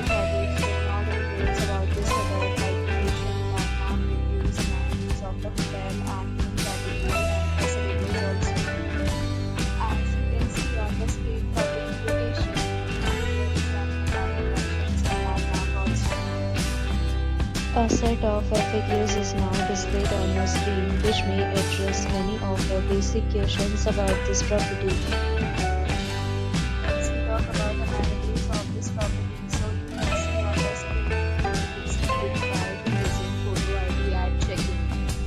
habits will not details about this hotel like location, landmark reviews, amenities of the hotel, and category and facilities also. As you can see on the screen, public invitation and attractions and landmark also. A set of FAQs is now displayed on your screen, which may address many of your basic questions about this property. Let's talk about the amenities of this property. So you can see on the screen, it's required using photo ID at check-in.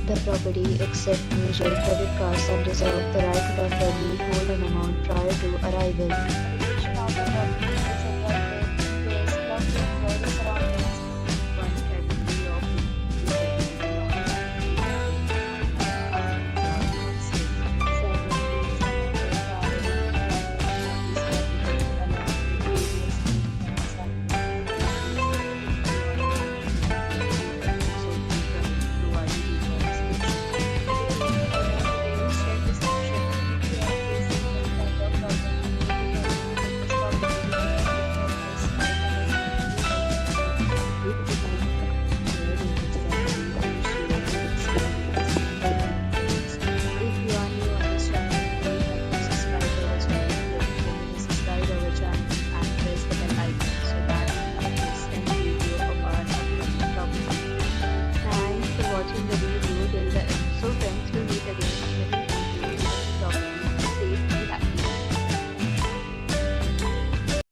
The property accepts major credit cards and reserves the right to temporarily hold an amount prior to arrival. The location of the property is attractive because lovely enjoy the surroundings.